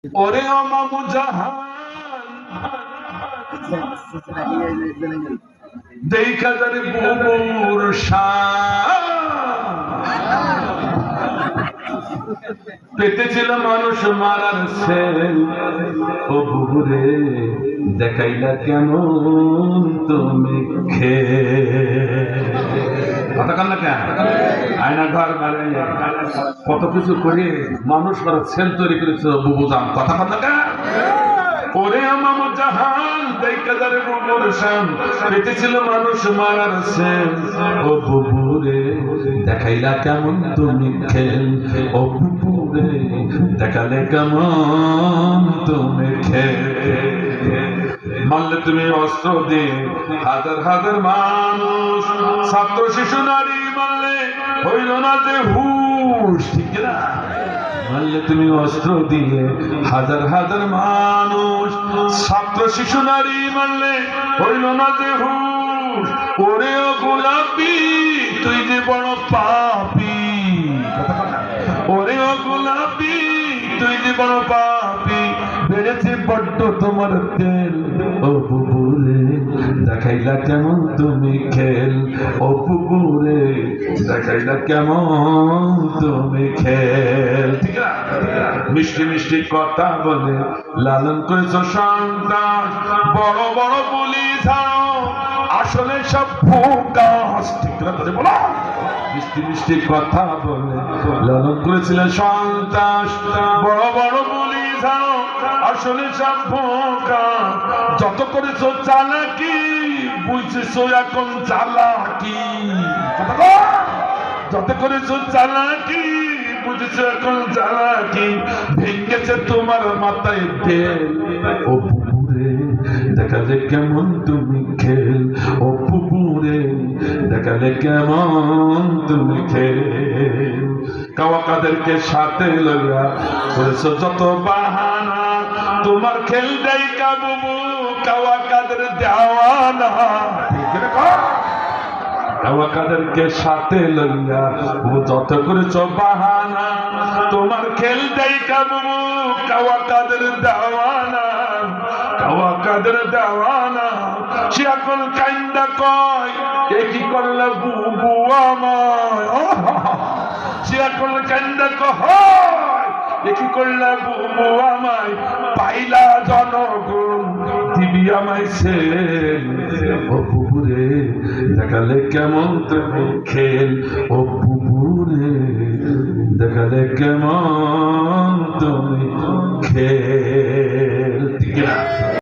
ওরে মামু জাহান দেখা যারে বুবুর শান পেতেছিল মানুষ মারার সেল ও বুবুরে দেখাইলা কেমন তুমি কথা কান না কেন আয়না ঘর বাড়াইয়া কত কিছু করে মানুষ মারার সেল তৈরি করেছিল বুবু জান কথা কান না কেন ওরে মামু জাহান দেখা যারে বুবুর শান পেতেছিল মানুষ মারার সেল ও বুবুরে দেখাইলা কেমন তুমি খেল ও বুবুরে দেখালে কেমন তুমি খেল মারলে তুমি অস্ত্র দিয়ে হাজার হাজার মানুষ ছাত্র শিশু নারী মারলে হইল না যে হুশ ঠিক না মারলে তুমি অস্ত্র দিয়ে হাজার হাজার মানুষ ছাত্র শিশু নারী মারলে হইল না যে হুশ ওরে ও গোলাপি তুই যে বড় পাপি ওরে ও গোলাপি তুই যে বড় পাপি বেড়েছে বড্ড তোমার তেল ও বুবুরে দেখাইলা কেমন তুমি খেল ও বুবুরে দেখাইলা কেমন তুমি খেল ঠিক আছে মিষ্টি মিষ্টি কথা বলে লালন করেছো সন্তান বড় বড় বলি যাও আসলে সব ফুকাস ঠিক করে বলো মিষ্টি মিষ্টি কথা বলে লালন করেছিলেন সন্তান বড় বড় বলি যাও আসলে সব ফোকা যত করেছো চালাকি বুঝেছো এখন চালাকি যত করেছো চালাকি বুঝেছো এখন চালাকি ভেঙেছে তোমার মাথায় তেল ও পুকুরে দেখালে কেমন তুমি খেল ও পুকুরে দেখালে কেমন তুমি খেল কাওয়া কাদেরকে সাথে লইয়া করেছো যত বাহানা তোমার খেল দেই কাবু কাওয়া কাদের দেওয়ানা ঠিক না কাওয়া কাদেরকে সাথে লইয়া ও যত করেছো বাহানা তোমার খেল দেই কাবু কাওয়া কাদের দেওয়ানা কাওয়া কাদের দেওয়ানা সে এখন কাইন্দা কয় এ কি করলে বুবু আমায় সে এখন কাইন্দা কয় এ কি করলে বুবু আমায় পাইলা জনগণ দিবি আমায় সে ও বুবুরে দেখালে কেমন তুমি খেল ও বুবুরে দেখালে কেমন তুমি খেল ঠিক না